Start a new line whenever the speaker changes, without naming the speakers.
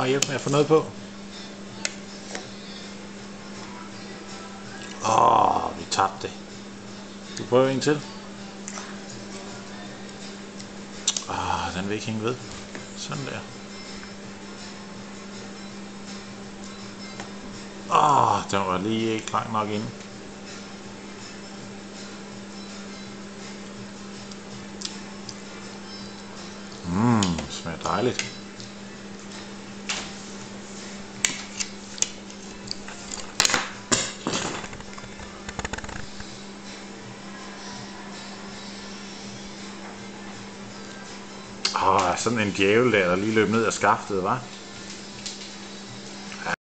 bare hjælpe med at få noget på. Vi tabte det. Du prøver en til. Den vil ikke hænge ved. Sådan der. Den var lige ikke lang nok inde. Smager dejligt. Sådan en djævel der lige løb ned ad skaftet, hva'?